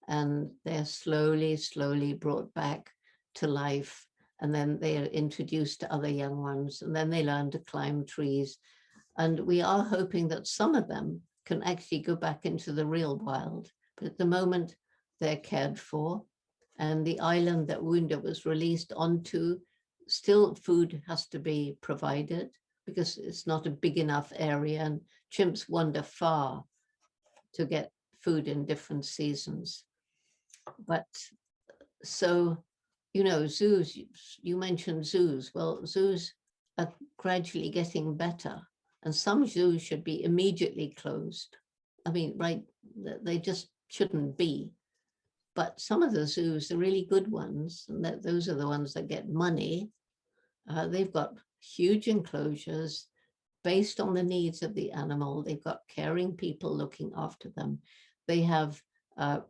And they're slowly brought back to life. And then they are introduced to other young ones, and then they learn to climb trees. And we are hoping that some of them can actually go back into the real wild. But at the moment, they're cared for. And the island that Wunda was released onto, still food has to be provided because it's not a big enough area, and chimps wander far to get food in different seasons. But so, you know, zoos, you mentioned zoos. Well, zoos are gradually getting better, and some zoos should be immediately closed. I mean, right, they just shouldn't be. But some of the zoos, the really good ones, and those are the ones that get money, they've got huge enclosures based on the needs of the animal. They've got caring people looking after them. They have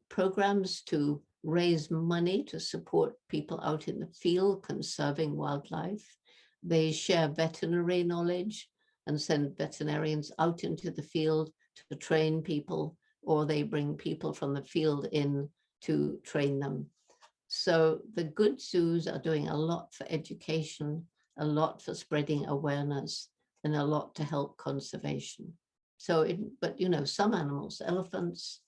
programs to raise money to support people out in the field conserving wildlife. They share veterinary knowledge and send veterinarians out into the field to train people, or they bring people from the field in to train them. So the good zoos are doing a lot for education, a lot for spreading awareness, and a lot to help conservation. So, but you know, some animals, elephants,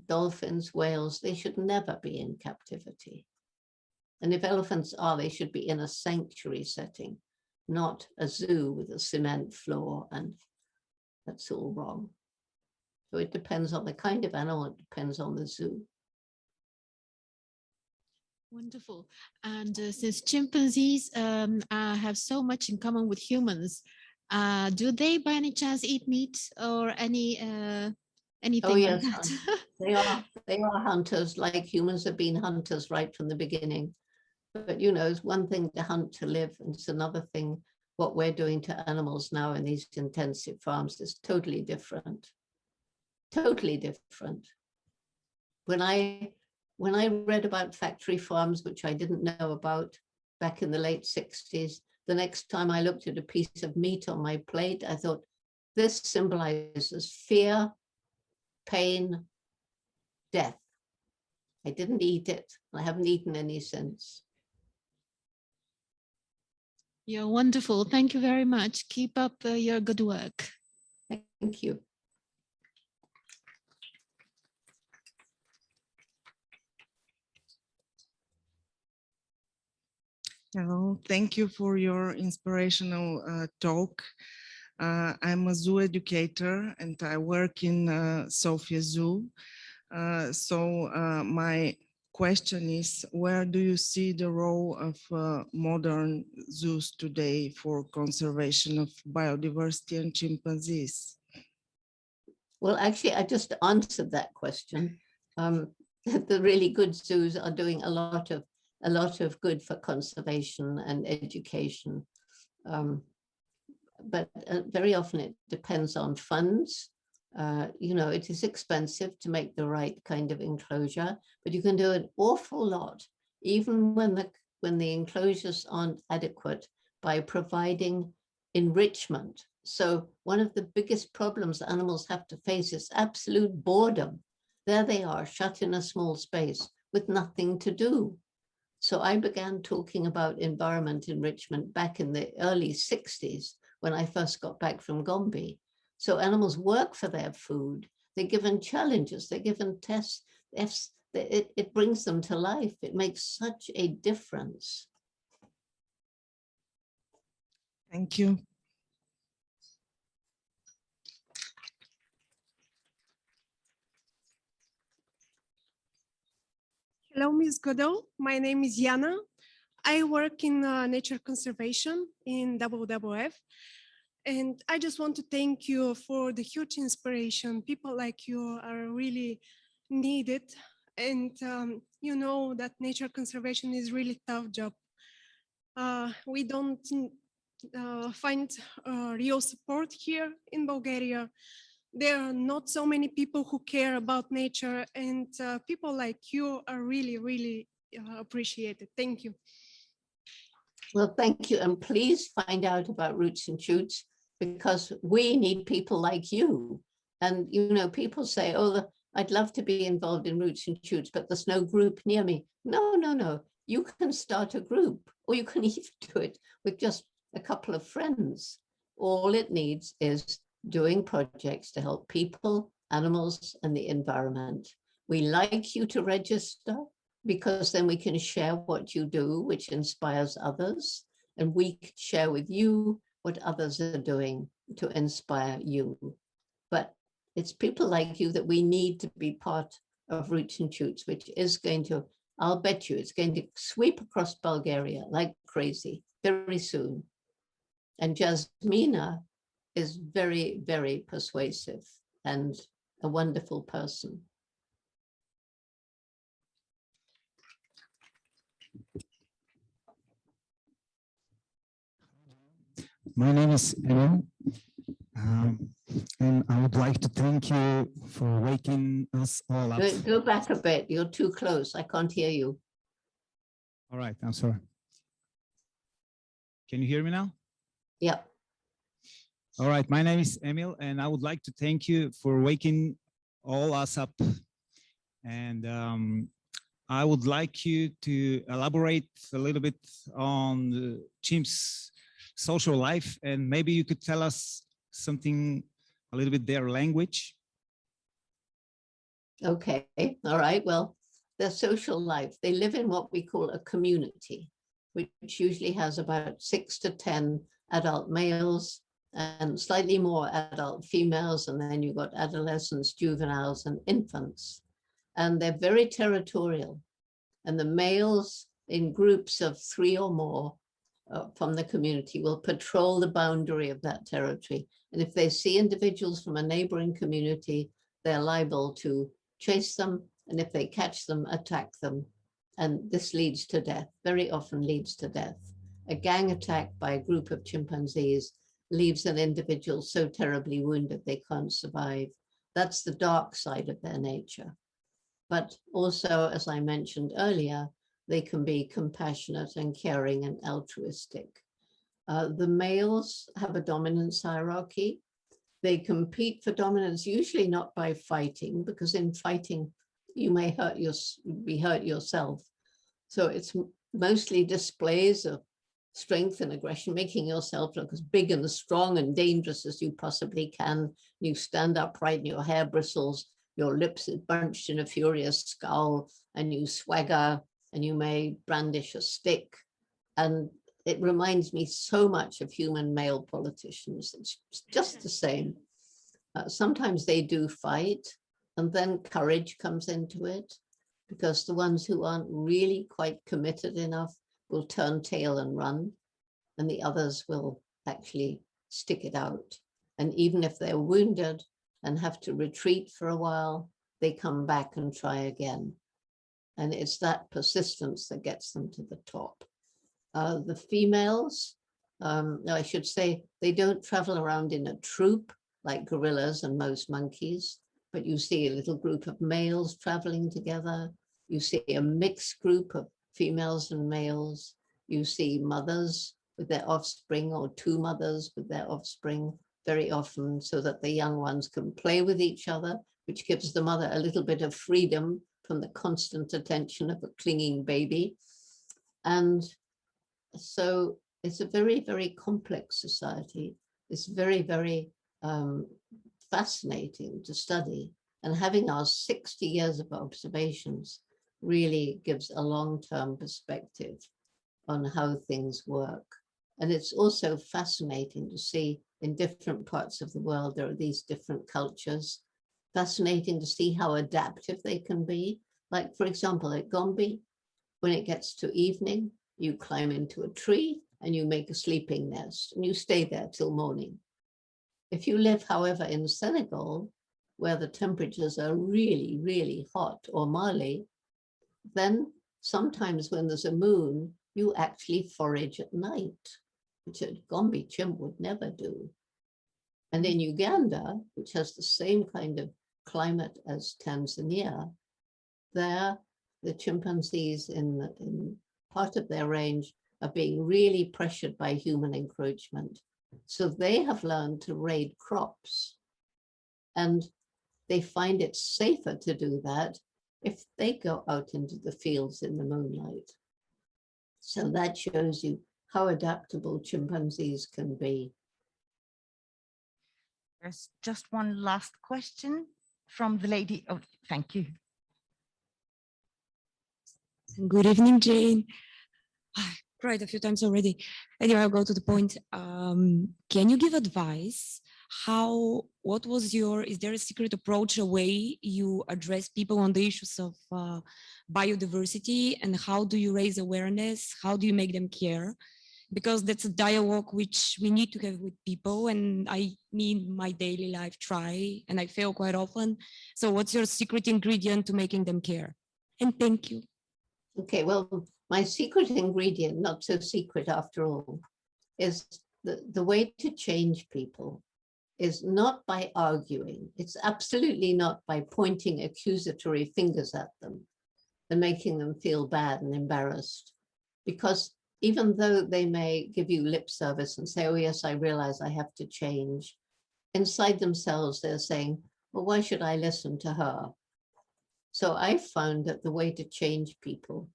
dolphins, whales, they should never be in captivity. And if elephants are, they should be in a sanctuary setting, not a zoo with a cement floor, and that's all wrong. So it depends on the kind of animal, it depends on the zoo. Wonderful. And since chimpanzees have so much in common with humans, do they by any chance eat meat or anything yes, like that? they are hunters, like humans have been hunters right from the beginning. But you know, it's one thing to hunt to live, and it's another thing what we're doing to animals now in these intensive farms is totally different. Totally different. When I read about factory farms, which I didn't know about back in the late 60s, the next time I looked at a piece of meat on my plate, I thought, this symbolizes fear, pain, death. I didn't eat it. I haven't eaten any since. You're wonderful. Thank you very much. Keep up your good work. Thank you. Hello, thank you for your inspirational talk. I'm a zoo educator and I work in Sofia Zoo. My question is, where do you see the role of modern zoos today for conservation of biodiversity and chimpanzees? Well, actually, I just answered that question. The really good zoos are doing a lot of good for conservation and education. But very often it depends on funds. You know, it is expensive to make the right kind of enclosure, but you can do an awful lot, even when the enclosures aren't adequate, by providing enrichment. So one of the biggest problems animals have to face is absolute boredom. There they are, shut in a small space with nothing to do. So I began talking about environment enrichment back in the early 60s when I first got back from Gombe. So animals work for their food. They're given challenges, they're given tests. It brings them to life. It makes such a difference. Thank you. Hello, Ms. Goodall. My name is Yana. I work in nature conservation in WWF. And I just want to thank you for the huge inspiration. People like you are really needed. And you know that nature conservation is really tough job. We don't find real support here in Bulgaria. There are not so many people who care about nature, and people like you are really, really appreciated. Thank you. Well, thank you. And please find out about Roots and Shoots, because we need people like you. And, you know, people say, oh, I'd love to be involved in Roots and Shoots, but there's no group near me. No, no, no. You can start a group, or you can even do it with just a couple of friends. All it needs is doing projects to help people, animals, and the environment. We like you to register, because then we can share what you do, which inspires others, and we share with you what others are doing to inspire you. But it's people like you that we need to be part of Roots and Shoots, which is going to, I'll bet you, it's going to sweep across Bulgaria like crazy very soon. And Jasmina is very, very persuasive and a wonderful person. My name is Emil, and I would like to thank you for waking us all up. Go back a bit. You're too close. I can't hear you. All right, I'm sorry. Can you hear me now? Yep. All right, my name is Emil, and I would like to thank you for waking all us up. And I would like you to elaborate a little bit on the chimps' social life, and maybe you could tell us something, a little bit their language. Okay, all right. Well, their social life, they live in what we call a community, which usually has about 6 to 10 adult males and slightly more adult females, and then you've got adolescents, juveniles, and infants. And they're very territorial. And the males in groups of 3 or more from the community will patrol the boundary of that territory. And if they see individuals from a neighboring community, they're liable to chase them. And if they catch them, attack them. And this leads to death, very often leads to death. A gang attack by a group of chimpanzees leaves an individual so terribly wounded they can't survive. That's the dark side of their nature. But also, as I mentioned earlier, they can be compassionate and caring and altruistic. The males have a dominance hierarchy. They compete for dominance, usually not by fighting, because in fighting, you may be hurt yourself. So it's mostly displays of strength and aggression, making yourself look as big and as strong and dangerous as you possibly can. You stand upright and your hair bristles, your lips are bunched in a furious scowl, and you swagger, and you may brandish a stick. And it reminds me so much of human male politicians. It's just the same. Sometimes they do fight, and then courage comes into it, because the ones who aren't really quite committed enough will turn tail and run, and the others will actually stick it out. And even if they're wounded and have to retreat for a while, they come back and try again. And it's that persistence that gets them to the top. The females, I should say, they don't travel around in a troop like gorillas and most monkeys, but you see a little group of males traveling together. You see a mixed group of females and males. You see mothers with their offspring, or 2 mothers with their offspring, very often, so that the young ones can play with each other, which gives the mother a little bit of freedom from the constant attention of a clinging baby. And so it's a very, very complex society. It's very, very fascinating to study. And having our 60 years of observations really gives a long-term perspective on how things work. And it's also fascinating to see in different parts of the world, there are these different cultures. Fascinating to see how adaptive they can be. Like, for example, at Gombe, when it gets to evening, you climb into a tree and you make a sleeping nest and you stay there till morning. If you live, however, in Senegal, where the temperatures are really, really hot, or Mali, then sometimes when there's a moon, you actually forage at night, which a Gombe chimp would never do. And in Uganda, which has the same kind of climate as Tanzania, there the chimpanzees in part of their range are being really pressured by human encroachment. So they have learned to raid crops, and they find it safer to do that if they go out into the fields in the moonlight. So that shows you how adaptable chimpanzees can be. There's just one last question from the lady. Oh, thank you. Good evening, Jane. I cried a few times already. Anyway, I'll go to the point. Can you give advice? Is there a secret approach, a way you address people on the issues of biodiversity, and how do you raise awareness? How do you make them care? Because that's a dialogue which we need to have with people, and I mean, my daily life try, and I fail quite often. So what's your secret ingredient to making them care? And thank you. Okay, well, my secret ingredient, not so secret after all, is the way to change people is not by arguing. It's absolutely not by pointing accusatory fingers at them and making them feel bad and embarrassed. Because even though they may give you lip service and say, oh yes, I realize I have to change, inside themselves they're saying, well, why should I listen to her? So I found that the way to change people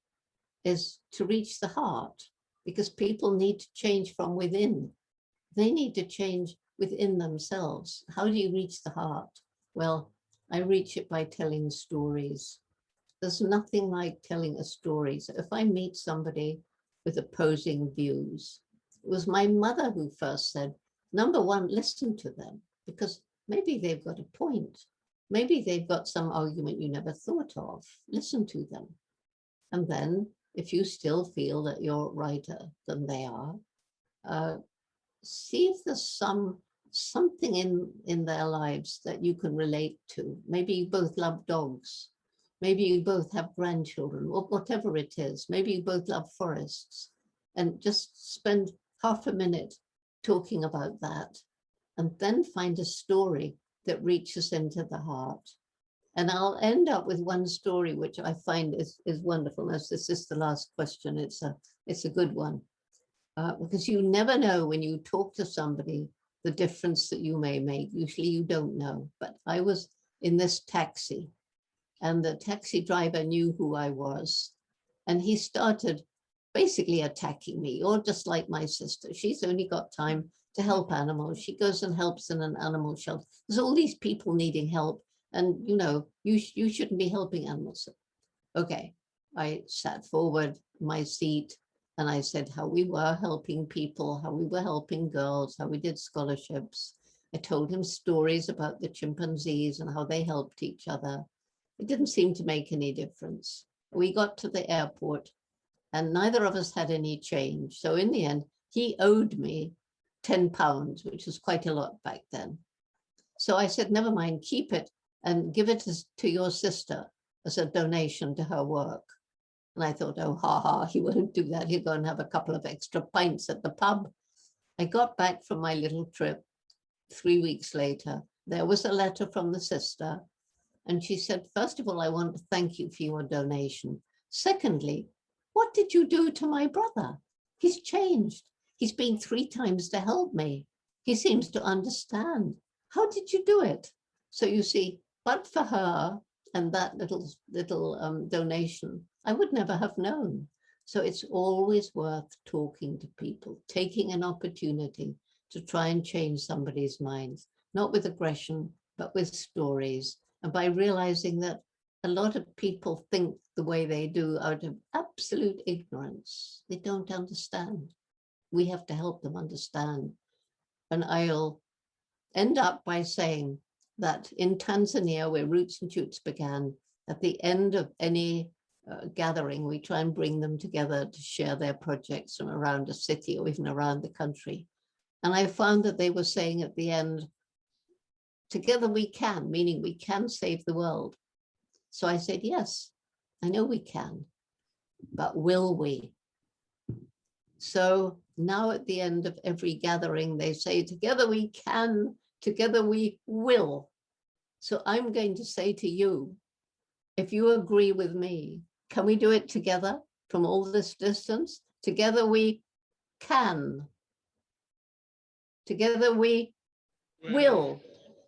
is to reach the heart, because people need to change from within. They need to change within themselves. How do you reach the heart? Well, I reach it by telling stories. There's nothing like telling a story. So if I meet somebody with opposing views, it was my mother who first said, number one, listen to them, because maybe they've got a point. Maybe they've got some argument you never thought of. Listen to them. And then if you still feel that you're righter than they are, see if there's something in their lives that you can relate to. Maybe you both love dogs. Maybe you both have grandchildren, or whatever it is. Maybe you both love forests. And just spend half a minute talking about that, and then find a story that reaches into the heart. And I'll end up with one story, which I find is wonderful. As this is the last question, it's a good one. Because you never know when you talk to somebody the difference that you may make. Usually you don't know. But I was in this taxi, and the taxi driver knew who I was. And he started basically attacking me. You're just like my sister. She's only got time to help animals. She goes and helps in an animal shelter. There's all these people needing help. And, you know, you shouldn't be helping animals. Okay, I sat forward in my seat and I said how we were helping people, how we were helping girls, how we did scholarships. I told him stories about the chimpanzees and how they helped each other. It didn't seem to make any difference. We got to the airport and neither of us had any change. So in the end, he owed me £10, which was quite a lot back then. So I said, never mind, keep it and give it to your sister as a donation to her work. And I thought, oh, he won't do that. He'll go and have a couple of extra pints at the pub. I got back from my little trip 3 weeks later. There was a letter from the sister. And she said, first of all, I want to thank you for your donation. Secondly, what did you do to my brother? He's changed. He's been 3 times to help me. He seems to understand. How did you do it? So you see, but for her and that little donation, I would never have known. So it's always worth talking to people, taking an opportunity to try and change somebody's minds, not with aggression, but with stories. And by realizing that a lot of people think the way they do out of absolute ignorance. They don't understand. We have to help them understand. And I'll end up by saying that in Tanzania, where Roots and Shoots began, at the end of any gathering, we try and bring them together to share their projects from around a city or even around the country. And I found that they were saying at the end, together we can, meaning we can save the world. So I said, yes, I know we can, but will we? So now at the end of every gathering, they say, together we can, together we will. So I'm going to say to you, if you agree with me, can we do it together from all this distance? Together we can. Together we will.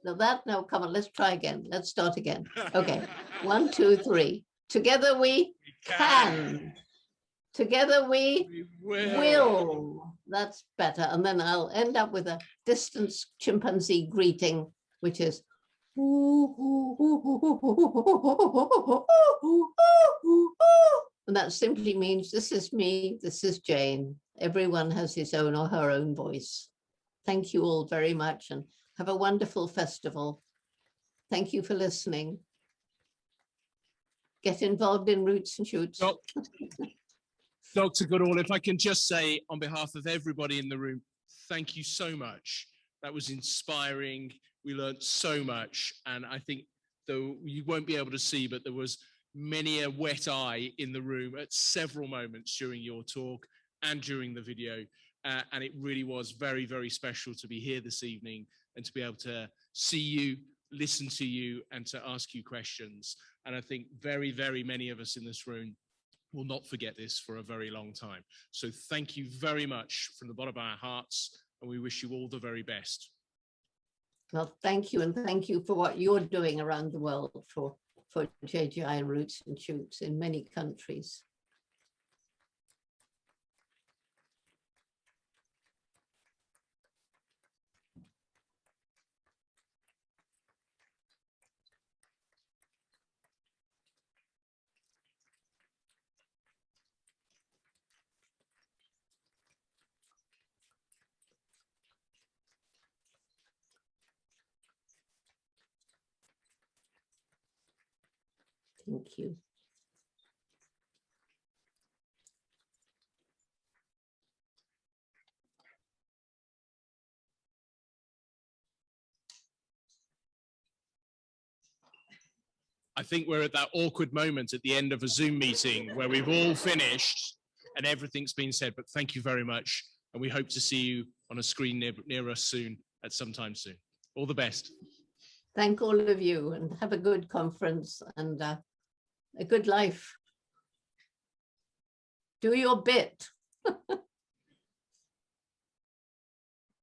Now come on, let's try again. Let's start again. Okay, 1, 2, 3. Together we can. Together we will. That's better. And then I'll end up with a distance chimpanzee greeting, which is and that simply means this is me, this is Jane. Everyone has his own or her own voice. Thank you all very much and have a wonderful festival. Thank you for listening. Get involved in Roots and Shoots. Dr. Goodall, if I can just say on behalf of everybody in the room, thank you so much. That was inspiring. We learned so much. And I think, though you won't be able to see, but there was many a wet eye in the room at several moments during your talk and during the video. And it really was very, very special to be here this evening and to be able to see you, listen to you, and to ask you questions. And I think very, very many of us in this room will not forget this for a very long time. So thank you very much from the bottom of our hearts, and we wish you all the very best. Well, thank you, and thank you for what you're doing around the world for JGI and Roots and Shoots in many countries. Thank you. I think we're at that awkward moment at the end of a Zoom meeting where we've all finished and everything's been said, but thank you very much. And we hope to see you on a screen near us soon, at some time soon. All the best. Thank all of you and have a good conference and a good life. Do your bit.